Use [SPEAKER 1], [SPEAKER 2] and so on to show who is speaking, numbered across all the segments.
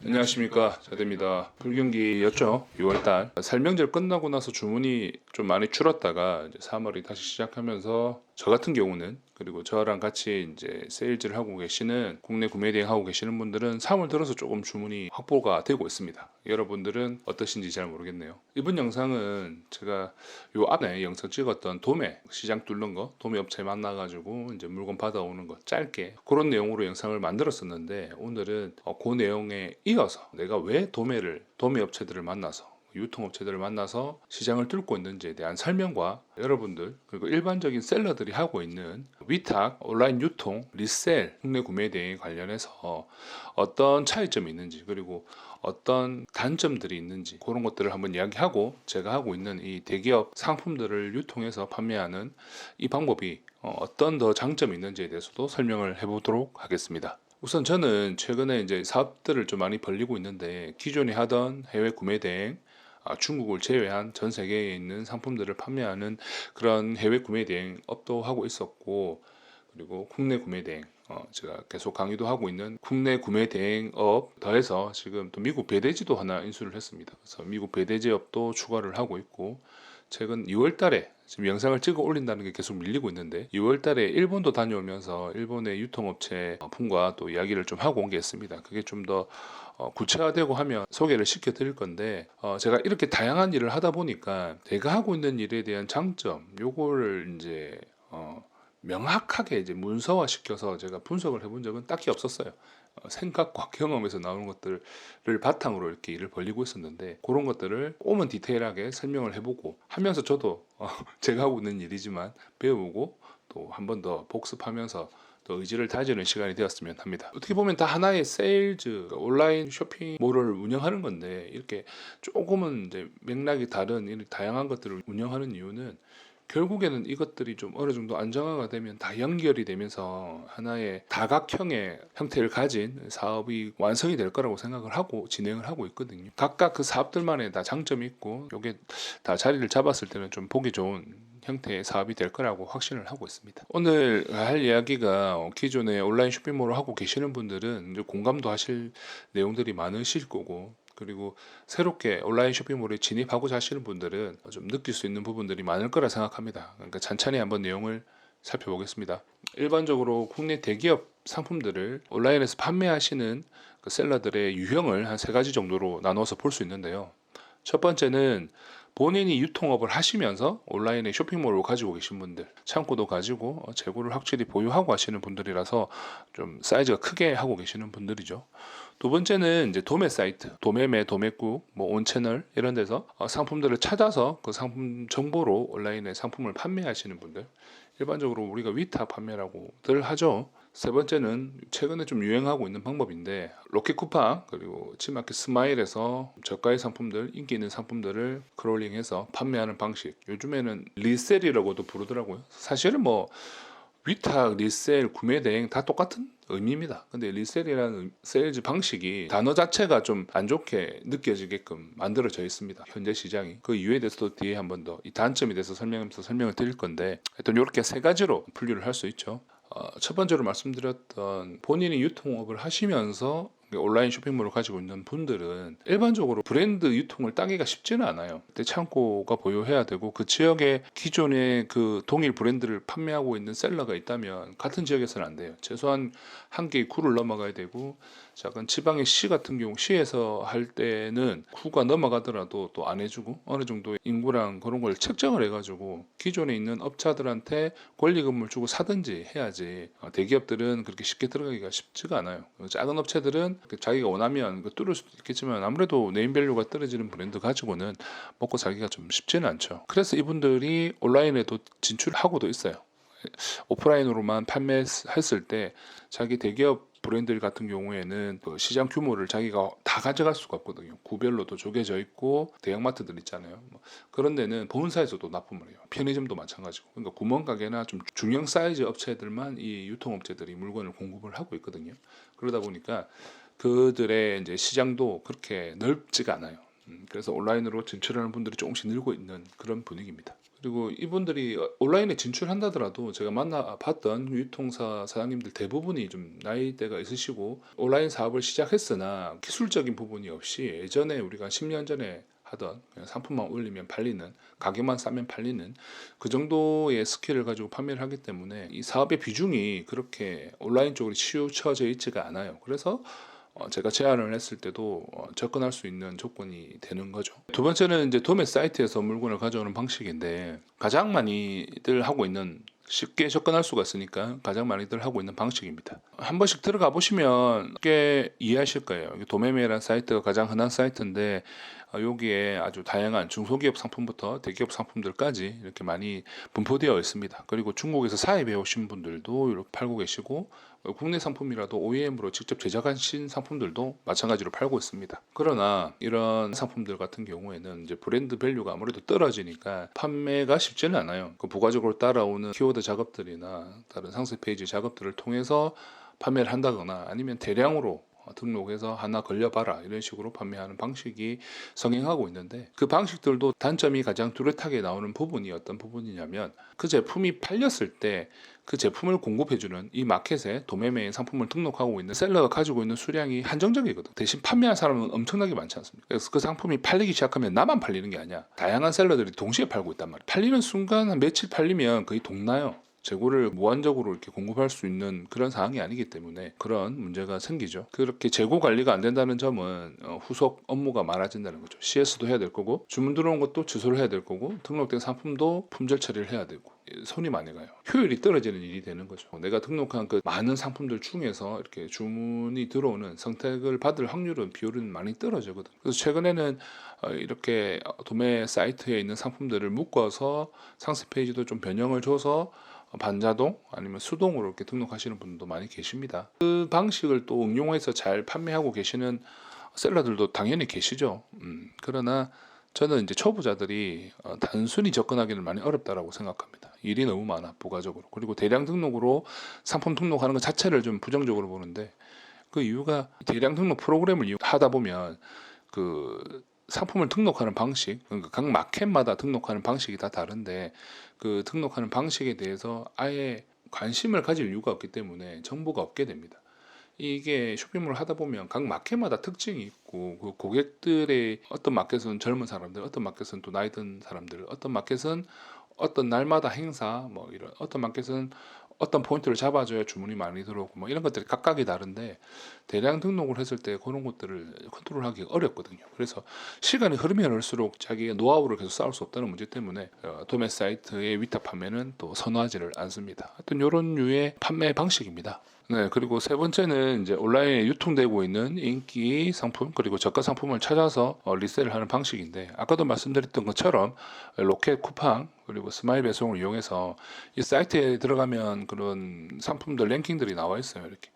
[SPEAKER 1] 안녕하십니까, 자대입니다. 불경기였죠. 6월달 설명절 끝나고 나서 주문이 좀 많이 줄었다가 이제 3월이 다시 시작하면서 저 같은 경우는, 그리고 저랑 같이 이제 세일즈를 하고 계시는, 국내 구매 대행 하고 계시는 분들은 3월 들어서 조금 주문이 확보가 되고 있습니다. 여러분들은 어떠신지 잘 모르겠네요. 이번 영상은 제가 요 앞에 영상 찍었던 도매 시장 뚫는 거, 도매 업체 만나가지고 이제 물건 받아오는 거 짧게 그런 내용으로 영상을 만들었었는데, 오늘은 그 내용에 이어서 내가 왜 도매 업체들을 만나서, 유통업체들을 만나서 시장을 뚫고 있는지에 대한 설명과, 여러분들 그리고 일반적인 셀러들이 하고 있는 위탁, 온라인 유통, 리셀, 국내 구매 대행에 관련해서 어떤 차이점이 있는지, 그리고 어떤 단점들이 있는지, 그런 것들을 한번 이야기하고, 제가 하고 있는 이 대기업 상품들을 유통해서 판매하는 이 방법이 어떤 더 장점이 있는지에 대해서도 설명을 해보도록 하겠습니다. 우선 저는 최근에 이제 사업들을 좀 많이 벌리고 있는데, 기존에 하던 해외 구매 대행, 중국을 제외한 전 세계에 있는 상품들을 판매하는 그런 해외 구매 대행 업도 하고 있었고, 그리고 국내 구매 대행, 제가 계속 강의도 하고 있는 국내 구매 대행업 더해서 지금 또 미국 배대지도 하나 인수를 했습니다. 그래서 미국 배대지업도 추가를 하고 있고, 최근 6월 달에 지금 영상을 찍어 올린다는 게 계속 밀리고 있는데, 6월 달에 일본도 다녀오면서 일본의 유통업체 분과 또 이야기를 좀 하고 온 게 있습니다. 그게 좀 더 구체화되고 하면 소개를 시켜 드릴 건데, 제가 이렇게 다양한 일을 하다 보니까 내가 하고 있는 일에 대한 장점, 요거를 이제 명확하게 이제 문서화 시켜서 제가 분석을 해본 적은 딱히 없었어요. 생각과 경험에서 나오는 것들을 바탕으로 이렇게 일을 벌리고 있었는데, 그런 것들을 조금은 디테일하게 설명을 해보고 하면서 저도 제가 하고 있는 일이지만 배우고, 또 한 번 더 복습하면서 또 의지를 다지는 시간이 되었으면 합니다. 어떻게 보면 다 하나의 세일즈, 온라인 쇼핑몰을 운영하는 건데, 이렇게 조금은 이제 맥락이 다른 이런 다양한 것들을 운영하는 이유는, 결국에는 이것들이 좀 어느 정도 안정화가 되면 다 연결이 되면서 하나의 다각형의 형태를 가진 사업이 완성이 될 거라고 생각을 하고 진행을 하고 있거든요. 각각 그 사업들만의 다 장점이 있고, 이게 다 자리를 잡았을 때는 좀 보기 좋은 형태의 사업이 될 거라고 확신을 하고 있습니다. 오늘 할 이야기가, 기존에 온라인 쇼핑몰을 하고 계시는 분들은 이제 공감도 하실 내용들이 많으실 거고, 그리고 새롭게 온라인 쇼핑몰에 진입하고자 하시는 분들은 좀 느낄 수 있는 부분들이 많을 거라 생각합니다. 그러니까 천천히 한번 내용을 살펴보겠습니다. 일반적으로 국내 대기업 상품들을 온라인에서 판매하시는 그 셀러들의 유형을 한 세 가지 정도로 나눠서 볼 수 있는데요. 첫 번째는 본인이 유통업을 하시면서 온라인에 쇼핑몰을 가지고 계신 분들, 창고도 가지고 재고를 확실히 보유하고 하시는 분들이라서 좀 사이즈가 크게 하고 계시는 분들이죠. 두 번째는 이제 도매 사이트, 도매매, 도매국, 뭐 온채널 이런 데서 상품들을 찾아서 그 상품 정보로 온라인에 상품을 판매하시는 분들, 일반적으로 우리가 위탁 판매라고들 하죠. 세 번째는 최근에 좀 유행하고 있는 방법인데, 로켓 쿠팡 그리고 치마켓 스마일에서 저가의 상품들, 인기 있는 상품들을 크롤링해서 판매하는 방식, 요즘에는 리셀이라고도 부르더라고요. 사실은 뭐 위탁, 리셀, 구매 대행 다 똑같은 의미입니다. 근데 리셀이라는 세일즈 방식이 단어 자체가 좀 안 좋게 느껴지게끔 만들어져 있습니다. 현재 시장이. 그 이유에 대해서도 뒤에 한 번 더 이 단점에 대해서 설명하면서 설명을 드릴 건데, 하여튼 이렇게 세 가지로 분류를 할 수 있죠. 첫 번째로 말씀드렸던, 본인이 유통업을 하시면서 온라인 쇼핑몰을 가지고 있는 분들은 일반적으로 브랜드 유통을 따기가 쉽지는 않아요. 그때 창고가 보유해야 되고, 그 지역에 기존의 그 동일 브랜드를 판매하고 있는 셀러가 있다면 같은 지역에서는 안 돼요. 최소한 한 개의 구를 넘어가야 되고, 작은 지방의 시 같은 경우, 시에서 할 때는 구가 넘어가더라도 또 안 해주고, 어느 정도 인구랑 그런 걸 책정을 해가지고 기존에 있는 업자들한테 권리금을 주고 사든지 해야지, 대기업들은 그렇게 쉽게 들어가기가 쉽지가 않아요. 작은 업체들은 자기가 원하면 뚫을 수도 있겠지만, 아무래도 네임밸류가 떨어지는 브랜드 가지고는 먹고 살기가 좀 쉽지는 않죠. 그래서 이분들이 온라인에도 진출하고도 있어요. 오프라인으로만 판매했을 때 자기 대기업 브랜드 같은 경우에는 그 시장 규모를 자기가 다 가져갈 수가 없거든요. 구별로도 쪼개져 있고, 대형마트들 있잖아요. 그런 데는 본사에서도 납품을 해요. 편의점도 마찬가지고. 그러니까 구멍가게나 좀 중형 사이즈 업체들만 이 유통업체들이 물건을 공급을 하고 있거든요. 그러다 보니까 그들의 이제 시장도 그렇게 넓지가 않아요. 그래서 온라인으로 진출하는 분들이 조금씩 늘고 있는 그런 분위기입니다. 그리고 이분들이 온라인에 진출한다더라도 제가 만나봤던 유통사 사장님들 대부분이 좀 나이대가 있으시고 온라인 사업을 시작했으나 기술적인 부분이 없이 예전에 우리가 10년 전에 하던 그냥 상품만 올리면 팔리는, 가격만 싸면 팔리는 그 정도의 스킬을 가지고 판매를 하기 때문에 이 사업의 비중이 그렇게 온라인 쪽으로 치우쳐져 있지가 않아요. 그래서 제가 제안을 했을 때도 접근할 수 있는 조건이 되는 거죠. 두 번째는 이제 도매 사이트에서 물건을 가져오는 방식인데 가장 많이들 하고 있는, 쉽게 접근할 수가 있으니까 가장 많이들 하고 있는 방식입니다. 한 번씩 들어가 보시면 쉽게 이해하실 거예요. 도매매라는 사이트가 가장 흔한 사이트인데 여기에 아주 다양한 중소기업 상품부터 대기업 상품들까지 이렇게 많이 분포되어 있습니다. 그리고 중국에서 사입해 오신 분들도 이렇게 팔고 계시고 국내 상품이라도 OEM으로 직접 제작하신 상품들도 마찬가지로 팔고 있습니다. 그러나 이런 상품들 같은 경우에는 이제 브랜드 밸류가 아무래도 떨어지니까 판매가 쉽지는 않아요. 그 부가적으로 따라오는 키워드 작업들이나 다른 상세 페이지 작업들을 통해서 판매를 한다거나 아니면 대량으로 등록해서 하나 걸려봐라 이런 식으로 판매하는 방식이 성행하고 있는데 그 방식들도 단점이 가장 뚜렷하게 나오는 부분이 어떤 부분이냐면 그 제품이 팔렸을 때 그 제품을 공급해주는 이 마켓에 도매매의 상품을 등록하고 있는 셀러가 가지고 있는 수량이 한정적이거든. 대신 판매한 사람은 엄청나게 많지 않습니까? 그래서 그 상품이 팔리기 시작하면 나만 팔리는 게 아니야. 다양한 셀러들이 동시에 팔고 있단 말이야. 팔리는 순간 한 며칠 팔리면 거의 동나요. 재고를 무한적으로 이렇게 공급할 수 있는 그런 상황이 아니기 때문에 그런 문제가 생기죠. 그렇게 재고 관리가 안 된다는 점은 후속 업무가 많아진다는 거죠. CS도 해야 될 거고 주문 들어온 것도 주소를 해야 될 거고 등록된 상품도 품절 처리를 해야 되고 손이 많이 가요. 효율이 떨어지는 일이 되는 거죠. 내가 등록한 그 많은 상품들 중에서 이렇게 주문이 들어오는 선택을 받을 확률은 비율은 많이 떨어지거든. 그래서 최근에는 이렇게 도매 사이트에 있는 상품들을 묶어서 상세 페이지도 좀 변형을 줘서 반자동 아니면 수동으로 이렇게 등록하시는 분도 많이 계십니다. 그 방식을 또 응용해서 잘 판매하고 계시는 셀러들도 당연히 계시죠. 그러나 저는 이제 초보자들이 단순히 접근하기는 많이 어렵다라고 생각합니다. 일이 너무 많아 부가적으로. 그리고 대량 등록으로 상품 등록하는 것 자체를 좀 부정적으로 보는데 그 이유가 대량 등록 프로그램을 하다 보면 그 상품을 등록하는 방식, 그러니까 각 마켓마다 등록하는 방식이 다 다른데 그 등록하는 방식에 대해서 아예 관심을 가질 이유가 없기 때문에 정보가 없게 됩니다. 이게 쇼핑몰을 하다 보면 각 마켓마다 특징이 있고 그 고객들의 어떤 마켓은 젊은 사람들, 어떤 마켓은 또 나이 든 사람들, 어떤 마켓은 어떤 날마다 행사, 뭐 이런 어떤 마켓은 어떤 포인트를 잡아줘야 주문이 많이 들어오고 뭐 이런 것들이 각각이 다른데 대량 등록을 했을 때 그런 것들을 컨트롤하기가 어렵거든요. 그래서 시간이 흐르면 흐를수록 자기의 노하우를 계속 쌓을 수 없다는 문제 때문에 도매 사이트의 위탁 판매는 또 선호하지를 않습니다. 하여튼 이런 류의 판매 방식입니다. 네, 그리고 세 번째는 이제 온라인에 유통되고 있는 인기 상품 그리고 저가 상품을 찾아서 리셀을 하는 방식인데 아까도 말씀드렸던 것처럼 로켓 쿠팡 그리고 스마일 배송을 이용해서 이 사이트에 들어가면 그런 상품들 랭킹들이 나와 있어요. 이렇게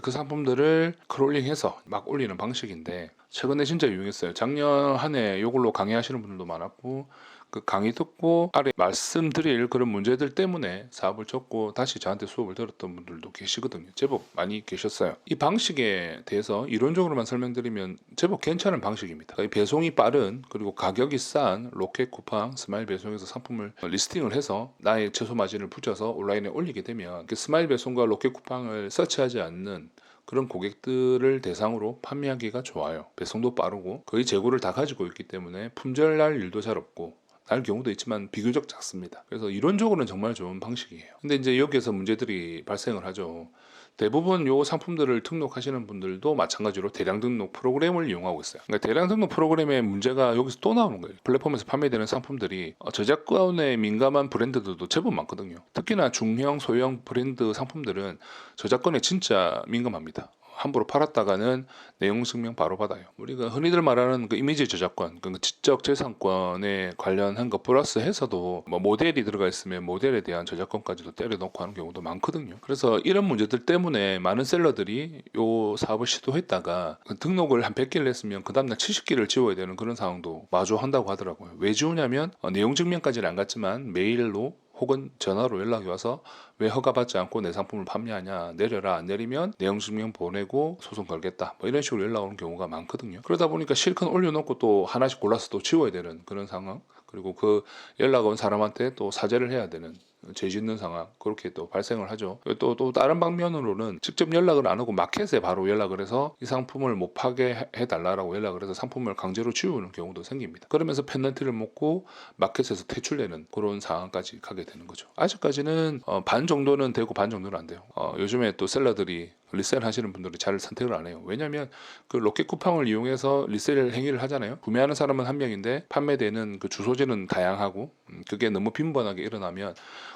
[SPEAKER 1] 그 상품들을 크롤링해서 막 올리는 방식인데 최근에 진짜 유행했어요. 작년 한 해 이걸로 강의하시는 분들도 많았고 그 강의 듣고 아래 말씀드릴 그런 문제들 때문에 사업을 접고 다시 저한테 수업을 들었던 분들도 계시거든요. 제법 많이 계셨어요. 이 방식에 대해서 이론적으로만 설명드리면 제법 괜찮은 방식입니다. 배송이 빠른 그리고 가격이 싼 로켓 쿠팡 스마일 배송에서 상품을 리스팅을 해서 나의 최소 마진을 붙여서 온라인에 올리게 되면 스마일 배송과 로켓 쿠팡을 서치하지 않는 그런 고객들을 대상으로 판매하기가 좋아요. 배송도 빠르고 거의 재고를 다 가지고 있기 때문에 품절날 일도 잘 없고 날 경우도 있지만 비교적 작습니다. 그래서 이론적으로는 정말 좋은 방식이에요. 근데 이제 여기에서 문제들이 발생을 하죠. 대부분 요 상품들을 등록하시는 분들도 마찬가지로 대량 등록 프로그램을 이용하고 있어요. 그러니까 대량 등록 프로그램의 문제가 여기서 또 나오는 거예요. 플랫폼에서 판매되는 상품들이 저작권에 민감한 브랜드들도 제법 많거든요. 특히나 중형, 소형 브랜드 상품들은 저작권에 진짜 민감합니다. 함부로 팔았다가는 내용 증명 바로 받아요. 우리가 흔히들 말하는 그 이미지 저작권, 그 지적 재산권에 관련한 것 플러스 해서도 뭐 모델이 들어가 있으면 모델에 대한 저작권까지도 때려놓고 하는 경우도 많거든요. 그래서 이런 문제들 때문에 많은 셀러들이 요 사업을 시도했다가 등록을 한 100개를 했으면 그 다음날 70개를 지워야 되는 그런 상황도 마주한다고 하더라고요. 왜 지우냐면 내용 증명까지는 안 갔지만 메일로 혹은 전화로 연락이 와서 왜 허가받지 않고 내 상품을 판매하냐, 내려라, 안 내리면 내용 증명 보내고 소송 걸겠다, 뭐 이런 식으로 연락 오는 경우가 많거든요. 그러다 보니까 실컷 올려놓고 또 하나씩 골라서 또 지워야 되는 그런 상황, 그리고 그 연락 온 사람한테 또 사죄를 해야 되는, 죄 짓는 상황, 그렇게 또 발생을 하죠. 또 다른 방면으로는 직접 연락을 안 하고 마켓에 바로 연락을 해서 이 상품을 못 파게 해달라고 연락을 해서 상품을 강제로 지우는 경우도 생깁니다. 그러면서 페널티를 먹고 마켓에서 퇴출되는 그런 상황까지 가게 되는 거죠. 아직까지는 반 정도는 되고 반 정도는 안 돼요. 요즘에 또 셀러들이 리셀 하시는 분들이 잘 선택을 안 해요. 왜냐하면 그 로켓 쿠팡을 이용해서 리셀 행위를 하잖아요. 구매하는 사람은 한 명인데 판매되는 그 주소지는 다양하고, 그게 너무 빈번하게 일어나면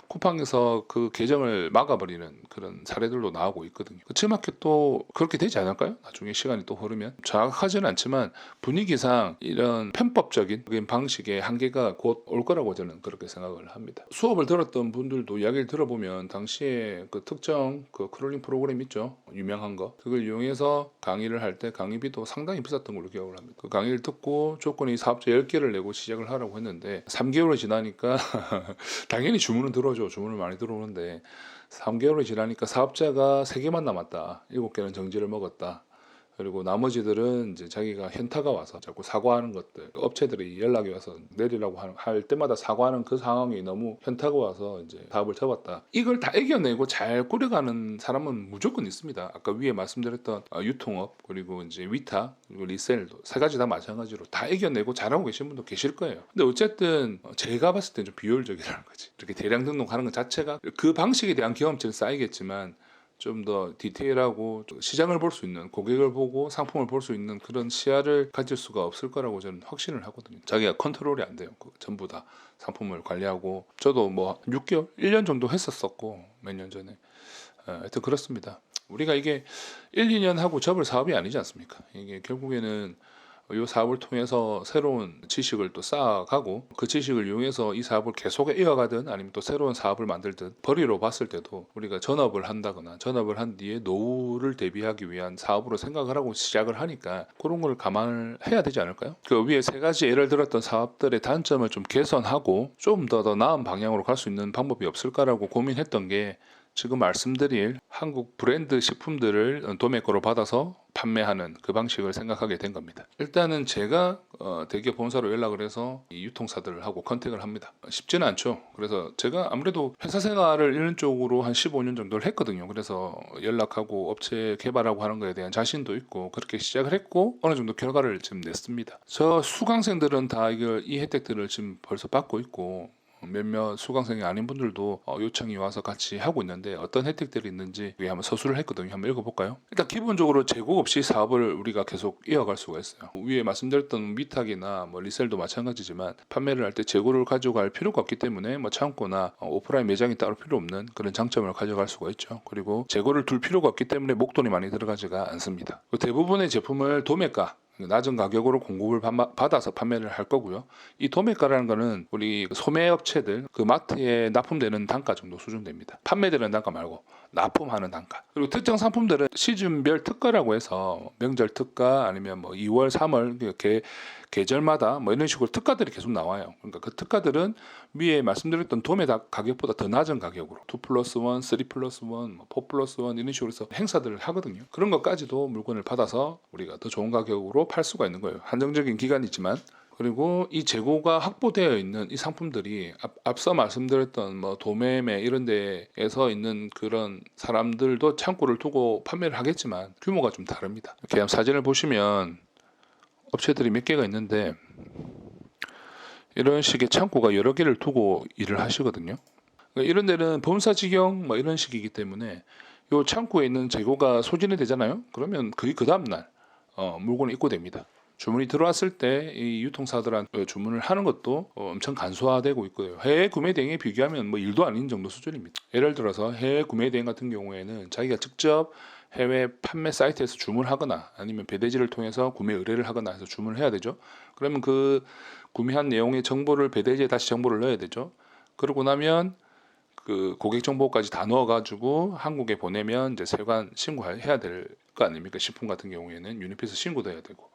[SPEAKER 1] 쿠팡에서 그 계정을 막아버리는 그런 사례들도 나오고 있거든요. 그 치마켓도 그렇게 되지 않을까요? 나중에 시간이 또 흐르면. 정확하지는 않지만 분위기상 이런 편법적인 방식의 한계가 곧 올 거라고 저는 그렇게 생각을 합니다. 수업을 들었던 분들도 이야기를 들어보면 당시에 그 특정 그 크롤링 프로그램 있죠, 유명한 거, 그걸 이용해서 강의를 할 때 강의비도 상당히 비쌌던 걸로 기억을 합니다. 그 강의를 듣고 조건이 사업자 10개를 내고 시작을 하라고 했는데 3개월이 지나니까 당연히 주문은 들어오죠. 주문을 많이 들어오는데 3개월이 지나니까 사업자가 3개만 남았다, 7개는 정지를 먹었다, 그리고 나머지들은 이제 자기가 현타가 와서 자꾸 사과하는 것들, 업체들이 연락이 와서 내리라고 할 때마다 사과하는 그 상황이 너무 현타가 와서 이제 사업을 접었다. 이걸 다 이겨내고 잘 꾸려가는 사람은 무조건 있습니다. 아까 위에 말씀드렸던 유통업, 그리고 이제 위탁, 그리고 리셀도 세 가지 다 마찬가지로 다 이겨내고 잘하고 계신 분도 계실 거예요. 근데 어쨌든 제가 봤을 때 좀 비효율적이라는 거지. 이렇게 대량 등록하는 것 자체가 그 방식에 대한 경험치는 쌓이겠지만 좀 더 디테일하고 시장을 볼 수 있는, 고객을 보고 상품을 볼 수 있는 그런 시야를 가질 수가 없을 거라고 저는 확신을 하거든요. 자기가 컨트롤이 안 돼요. 전부 다 상품을 관리하고. 저도 뭐 6개월, 1년 정도 했었었고, 몇 년 전에. 하여튼 그렇습니다. 우리가 이게 1, 2년 하고 접을 사업이 아니지 않습니까? 이게 결국에는 이 사업을 통해서 새로운 지식을 또 쌓아가고, 그 지식을 이용해서 이 사업을 계속 이어가든 아니면 또 새로운 사업을 만들든, 벌이로 봤을 때도 우리가 전업을 한다거나 전업을 한 뒤에 노후를 대비하기 위한 사업으로 생각을 하고 시작을 하니까 그런 걸 감안을 해야 되지 않을까요? 그 위에 세 가지 예를 들었던 사업들의 단점을 좀 개선하고 좀 더 나은 방향으로 갈 수 있는 방법이 없을까라고 고민했던 게 지금 말씀드릴 한국 브랜드 식품들을 도매가로 받아서 판매하는 그 방식을 생각하게 된 겁니다. 일단은 제가 대기업 본사로 연락을 해서 이 유통사들하고 컨택을 합니다. 쉽지는 않죠. 그래서 제가 아무래도 회사 생활을 이런 쪽으로 한 15년 정도를 했거든요. 그래서 연락하고 업체 개발하고 하는 거에 대한 자신도 있고 그렇게 시작을 했고 어느 정도 결과를 지금 냈습니다. 저 수강생들은 다 이 혜택들을 지금 벌써 받고 있고, 몇몇 수강생이 아닌 분들도 요청이 와서 같이 하고 있는데 어떤 혜택들이 있는지 위에 한번 서술을 했거든요. 한번 읽어볼까요? 일단 기본적으로 재고 없이 사업을 우리가 계속 이어갈 수가 있어요. 위에 말씀드렸던 위탁이나 뭐 리셀도 마찬가지지만 판매를 할 때 재고를 가져갈 필요가 없기 때문에 뭐 창고나 오프라인 매장이 따로 필요 없는 그런 장점을 가져갈 수가 있죠. 그리고 재고를 둘 필요가 없기 때문에 목돈이 많이 들어가지가 않습니다. 대부분의 제품을 도매가, 낮은 가격으로 공급을 받아서 판매를 할 거고요. 이 도매가라는 거는 우리 소매업체들 그 마트에 납품되는 단가 정도 수준 됩니다. 판매되는 단가 말고 납품하는 단가. 그리고 특정 상품들은 시즌별 특가라고 해서 명절 특가 아니면 뭐 2월, 3월 이렇게 계절마다 뭐 이런 식으로 특가들이 계속 나와요. 그러니까 그 특가들은 위에 말씀드렸던 도매 가격보다 더 낮은 가격으로 2+1, 3+1, 4+1 이런 식으로 해서 행사들을 하거든요. 그런 것까지도 물건을 받아서 우리가 더 좋은 가격으로 팔 수가 있는 거예요. 한정적인 기간이지만. 그리고 이 재고가 확보되어 있는 이 상품들이 앞서 말씀드렸던 뭐 도매매 이런 데에서 있는 그런 사람들도 창고를 두고 판매를 하겠지만 규모가 좀 다릅니다. 이렇게 한번 사진을 보시면 업체들이 몇 개가 있는데 이런 식의 창고가 여러 개를 두고 일을 하시거든요. 그러니까 이런 데는 본사 직영 뭐 이런 식이기 때문에 이 창고에 있는 재고가 소진이 되잖아요. 그러면 거의 그 다음날 물건이 입고됩니다. 주문이 들어왔을 때 이 유통사들한테 주문을 하는 것도 엄청 간소화되고 있고요. 해외 구매 대행에 비교하면 뭐 일도 아닌 정도 수준입니다. 예를 들어서 해외 구매 대행 같은 경우에는 자기가 직접 해외 판매 사이트에서 주문하거나 아니면 배대지를 통해서 구매 의뢰를 하거나 해서 주문을 해야 되죠. 그러면 그 구매한 내용의 정보를 배대지에 다시 정보를 넣어야 되죠. 그러고 나면 그 고객 정보까지 다 넣어가지고 한국에 보내면 이제 세관 신고해야 될 거 아닙니까? 식품 같은 경우에는 유니피스 신고도 해야 되고.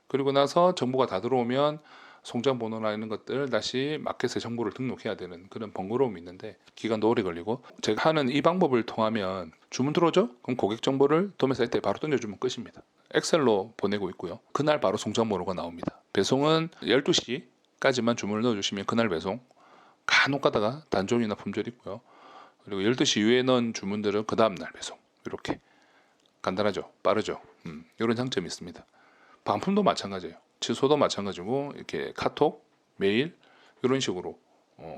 [SPEAKER 1] 그리고 나서 정보가 다 들어오면 송장 번호나 이런 것들 다시 마켓에 정보를 등록해야 되는 그런 번거로움이 있는데 기간도 오래 걸리고, 제가 하는 이 방법을 통하면 주문 들어오죠? 그럼 고객 정보를 도매 사이트에 바로 던져주면 끝입니다. 엑셀로 보내고 있고요. 그날 바로 송장 번호가 나옵니다. 배송은 12시까지만 주문을 넣어주시면 그날 배송, 간혹 가다가 단종이나 품절이 있고요. 그리고 12시 이후에 넣은 주문들은 그 다음날 배송. 이렇게 간단하죠, 빠르죠. 이런 장점이 있습니다. 반품도 마찬가지예요. 취소도 마찬가지고 이렇게 카톡, 메일 이런 식으로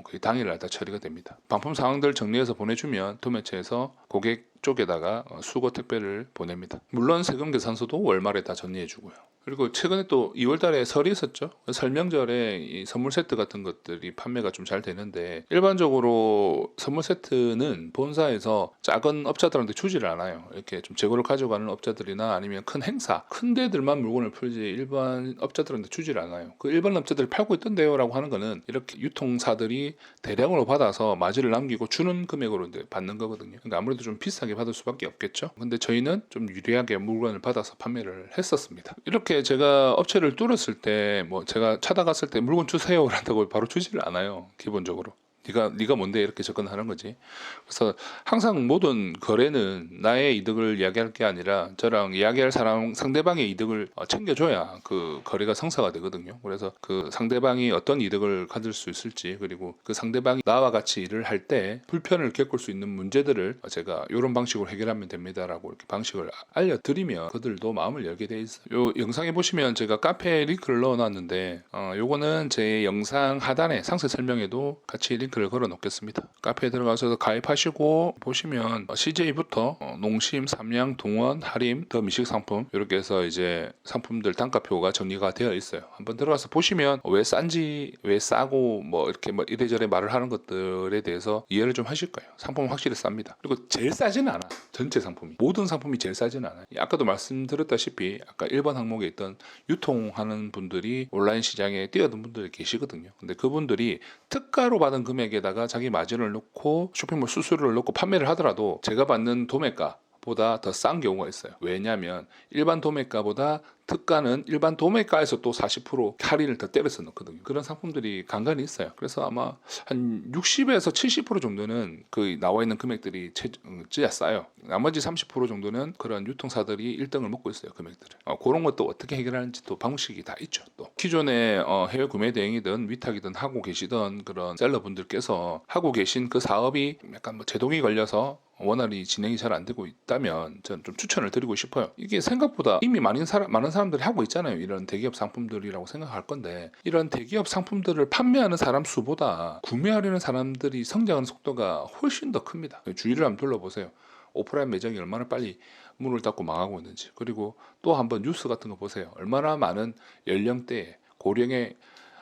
[SPEAKER 1] 거의 당일날 다 처리가 됩니다. 반품 사항들 정리해서 보내주면 도매체에서 고객 쪽에다가 수거 택배를 보냅니다. 물론 세금 계산서도 월말에 다 정리해주고요. 그리고 최근에 또 2월달에 설이 있었죠. 설 명절에 이 선물 세트 같은 것들이 판매가 좀 잘 되는데, 일반적으로 선물 세트는 본사에서 작은 업자들한테 주지를 않아요. 이렇게 좀 재고를 가져가는 업자들이나 아니면 큰 행사, 큰 데들만 물건을 풀지 일반 업자들한테 주지를 않아요. 그 일반 업자들이 팔고 있던데요라고 하는 거는 이렇게 유통사들이 대량으로 받아서 마진을 남기고 주는 금액으로 이제 받는 거거든요. 그러니까 아무래도 좀 비싸게 받을 수밖에 없겠죠. 근데 저희는 좀 유리하게 물건을 받아서 판매를 했었습니다. 이렇게 제가 업체를 뚫었을 때, 뭐 제가 찾아갔을 때 물건 주세요 한다고 바로 주지를 않아요. 기본적으로 네가 뭔데 이렇게 접근하는 거지. 그래서 항상 모든 거래는 나의 이득을 이야기할 게 아니라 저랑 이야기할 사람 상대방의 이득을 챙겨줘야 그 거래가 성사가 되거든요. 그래서 그 상대방이 어떤 이득을 가질 수 있을지, 그리고 그 상대방이 나와 같이 일을 할 때 불편을 겪을 수 있는 문제들을 제가 이런 방식으로 해결하면 됩니다라고 이렇게 방식을 알려드리면 그들도 마음을 열게 돼 있어요. 요 영상에 보시면 제가 카페 링크를 넣어놨는데, 요거는 제 영상 하단에 상세 설명에도 같이 링크를 걸어 놓겠습니다. 카페에 들어가서 가입하시고 보시면 CJ부터 농심, 삼양, 동원, 하림, 더 미식 상품 이렇게 해서 이제 상품들 단가표가 정리가 되어 있어요. 한번 들어가서 보시면 왜 싼지, 왜 싸고 뭐 이렇게 뭐 이래저래 말을 하는 것들에 대해서 이해를 좀 하실 거예요. 상품은 확실히 쌉니다. 그리고 제일 싸지는 않아. 전체 상품이, 모든 상품이 제일 싸지는 않아요. 아까도 말씀드렸다시피 아까 1번 항목에 있던 유통하는 분들이 온라인 시장에 뛰어든 분들이 계시거든요. 근데 그분들이 특가로 받은 금액에다가 자기 마진을 넣고 쇼핑몰 수수료를 넣고 판매를 하더라도 제가 받는 도매가보다 더 싼 경우가 있어요. 왜냐하면 일반 도매가보다 특가는 일반 도매가에서 또 40% 할인을 더 때려서 넣거든요. 그런 상품들이 간간히 있어요. 그래서 아마 한 60에서 70% 정도는 그 나와 있는 금액들이 진짜 싸요. 나머지 30% 정도는 그런 유통사들이 1등을 먹고 있어요. 금액들을. 그런 것도 어떻게 해결하는지 또 방식이 다 있죠. 또 기존에 해외 구매 대행이든 위탁이든 하고 계시던 그런 셀러분들께서 하고 계신 그 사업이 약간 뭐 제동이 걸려서 원활히 진행이 잘 안 되고 있다면 저는 좀 추천을 드리고 싶어요. 이게 생각보다 이미 많은 사람들이 하고 있잖아요. 이런 대기업 상품들이라고 생각할 건데, 이런 대기업 상품들을 판매하는 사람 수보다 구매하려는 사람들이 성장하는 속도가 훨씬 더 큽니다. 주위를 한번 둘러보세요. 오프라인 매장이 얼마나 빨리 문을 닫고 망하고 있는지. 그리고 또 한번 뉴스 같은 거 보세요. 얼마나 많은 연령대 고령의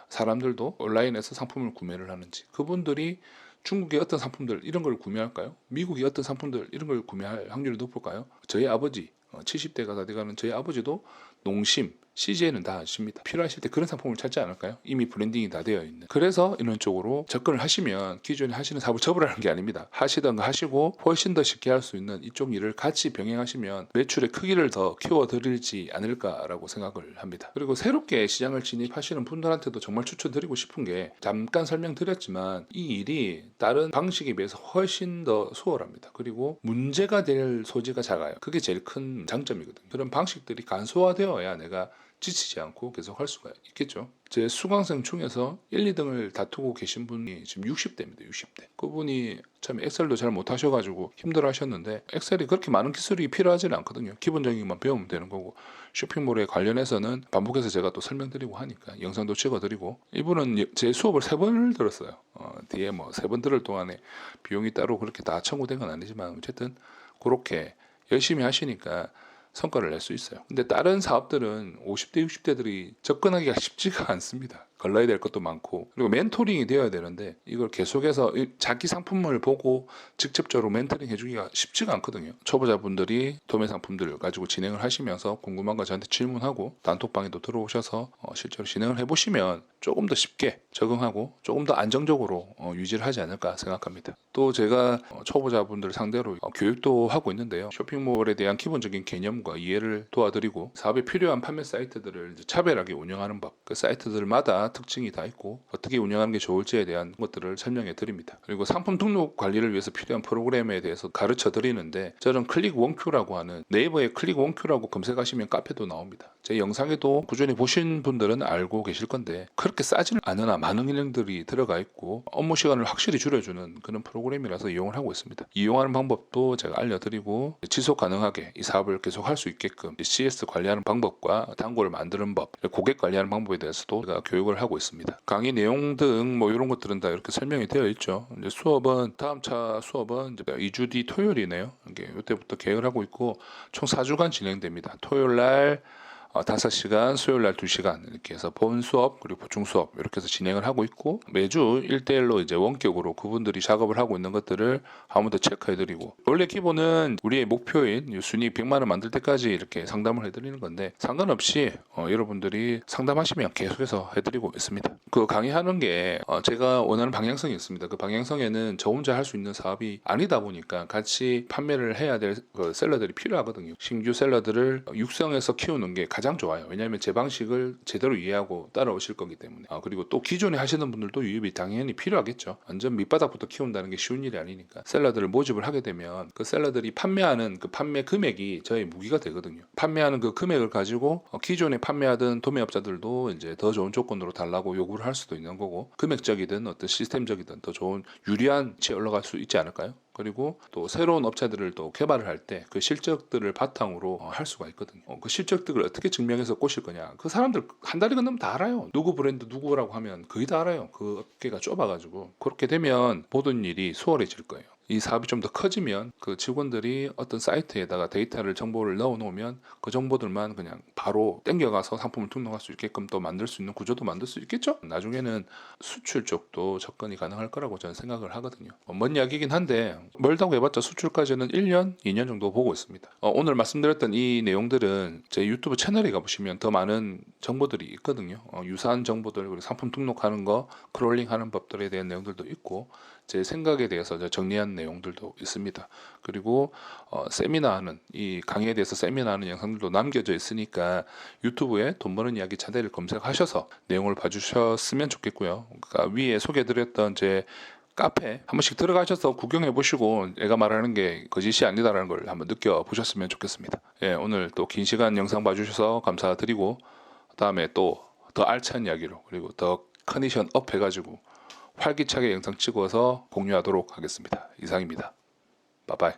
[SPEAKER 1] 사람들도 온라인에서 상품을 구매를 하는지. 그분들이 중국의 어떤 상품들 이런 걸 구매할까요? 미국의 어떤 상품들 이런 걸 구매할 확률이 높을까요? 저희 아버지 70대가 다 돼가는 저희 아버지도 농심, CJ는 다 아십니다. 필요하실 때 그런 상품을 찾지 않을까요? 이미 브랜딩이 다 되어 있는. 그래서 이런 쪽으로 접근을 하시면 기존에 하시는 사업을 접으라는 게 아닙니다. 하시던 거 하시고 훨씬 더 쉽게 할 수 있는 이쪽 일을 같이 병행하시면 매출의 크기를 더 키워드리지 않을까라고 생각을 합니다. 그리고 새롭게 시장을 진입하시는 분들한테도 정말 추천드리고 싶은 게, 잠깐 설명드렸지만 이 일이 다른 방식에 비해서 훨씬 더 수월합니다. 그리고 문제가 될 소지가 작아요. 그게 제일 큰 장점이거든요. 그런 방식들이 간소화되어야 내가 지치지 않고 계속 할 수가 있겠죠. 제 수강생 중에서 1, 2등을 다투고 계신 분이 지금 60대입니다. 60대. 그분이 처음에 엑셀도 잘 못하셔가지고 힘들어 하셨는데, 엑셀이 그렇게 많은 기술이 필요하지는 않거든요. 기본적인 것만 배우면 되는 거고, 쇼핑몰에 관련해서는 반복해서 제가 또 설명드리고 하니까 영상도 찍어드리고, 이분은 제 수업을 3번을 들었어요. 뒤에 뭐 3번 들을 동안에 비용이 따로 그렇게 다 청구된 건 아니지만 어쨌든 그렇게 열심히 하시니까 성과를 낼 수 있어요. 근데 다른 사업들은 50대, 60대들이 접근하기가 쉽지가 않습니다. 걸러야 될 것도 많고, 그리고 멘토링이 되어야 되는데 이걸 계속해서 자기 상품을 보고 직접적으로 멘토링 해주기가 쉽지가 않거든요. 초보자분들이 도매 상품들을 가지고 진행을 하시면서 궁금한 거 저한테 질문하고 단톡방에도 들어오셔서 실제로 진행을 해보시면 조금 더 쉽게 적응하고 조금 더 안정적으로 유지를 하지 않을까 생각합니다. 또 제가 초보자분들 상대로 교육도 하고 있는데요. 쇼핑몰에 대한 기본적인 개념과 이해를 도와드리고, 사업에 필요한 판매 사이트들을 차별하게 운영하는 법, 그 사이트들마다 특징이 다 있고 어떻게 운영하는 게 좋을지에 대한 것들을 설명해 드립니다. 그리고 상품 등록 관리를 위해서 필요한 프로그램에 대해서 가르쳐 드리는데, 저는 클릭 원큐라고 하는, 네이버에 클릭 원큐라고 검색하시면 카페도 나옵니다. 제 영상에도 꾸준히 보신 분들은 알고 계실 건데, 그렇게 싸지는 않으나 많은 기능들이 들어가 있고 업무 시간을 확실히 줄여주는 그런 프로그램이라서 이용을 하고 있습니다. 이용하는 방법도 제가 알려드리고, 지속 가능하게 이 사업을 계속 할 수 있게끔 CS 관리하는 방법과 단골을 만드는 법, 고객 관리하는 방법에 대해서도 제가 교육을 하고 있습니다. 강의 내용 등 뭐 이런 것들은 다 이렇게 설명이 되어 있죠. 이제 수업은, 다음 차 수업은 이제 2주 뒤 토요일이네요. 이때부터 계획을 하고 있고 총 4주간 진행됩니다. 토요일 날 5시간, 수요일 날 2시간 이렇게 해서 본 수업 그리고 보충 수업 이렇게 해서 진행을 하고 있고, 매주 1대1로 이제 원격으로 그분들이 작업을 하고 있는 것들을 한 번 더 체크해드리고, 원래 기본은 우리의 목표인 순이익 100만 원 만들 때까지 이렇게 상담을 해드리는 건데, 상관없이 여러분들이 상담하시면 계속해서 해드리고 있습니다. 그 강의하는 게 제가 원하는 방향성이 있습니다. 그 방향성에는 저 혼자 할 수 있는 사업이 아니다 보니까 같이 판매를 해야 될 그 셀러들이 필요하거든요. 신규 셀러들을 육성해서 키우는 게 가장 좋아요. 왜냐하면 제 방식을 제대로 이해하고 따라오실 거기 때문에. 그리고 또 기존에 하시는 분들도 유입이 당연히 필요하겠죠. 완전 밑바닥부터 키운다는 게 쉬운 일이 아니니까. 셀러들을 모집을 하게 되면 그 셀러들이 판매하는 그 판매 금액이 저의 무기가 되거든요. 판매하는 그 금액을 가지고 기존에 판매하던 도매업자들도 이제 더 좋은 조건으로 달라고 요구를 할 수도 있는 거고, 금액적이든 어떤 시스템적이든 더 좋은 유리한 위치에 올라갈 수 있지 않을까요? 그리고 또 새로운 업체들을 또 개발을 할 때 그 실적들을 바탕으로 할 수가 있거든요. 그 실적들을 어떻게 증명해서 꼬실 거냐, 그 사람들 한 달이 건너면 다 알아요. 누구 브랜드 누구라고 하면 거의 다 알아요. 그 업계가 좁아가지고. 그렇게 되면 모든 일이 수월해질 거예요. 이 사업이 좀 더 커지면 그 직원들이 어떤 사이트에다가 데이터를, 정보를 넣어 놓으면 그 정보들만 그냥 바로 땡겨가서 상품을 등록할 수 있게끔 또 만들 수 있는 구조도 만들 수 있겠죠. 나중에는 수출 쪽도 접근이 가능할 거라고 저는 생각을 하거든요. 먼 이야기긴 한데, 멀다고 해봤자 수출까지는 1년, 2년 정도 보고 있습니다. 오늘 말씀드렸던 이 내용들은 제 유튜브 채널에 가보시면 더 많은 정보들이 있거든요. 유사한 정보들, 그리고 상품 등록하는 거, 크롤링하는 법들에 대한 내용들도 있고, 제 생각에 대해서 정리한 내용들도 있습니다. 그리고 세미나하는, 이 강의에 대해서 세미나하는 영상들도 남겨져 있으니까 유튜브에 돈 버는 이야기 차대를 검색하셔서 내용을 봐주셨으면 좋겠고요. 그러니까 위에 소개해드렸던 제 카페 한 번씩 들어가셔서 구경해 보시고 내가 말하는 게 거짓이 아니다라는 걸 한번 느껴보셨으면 좋겠습니다. 예, 오늘 또 긴 시간 영상 봐주셔서 감사드리고, 다음에 또 더 알찬 이야기로, 그리고 더 컨디션 업 해가지고 활기차게 영상 찍어서 공유하도록 하겠습니다. 이상입니다. 바이바이.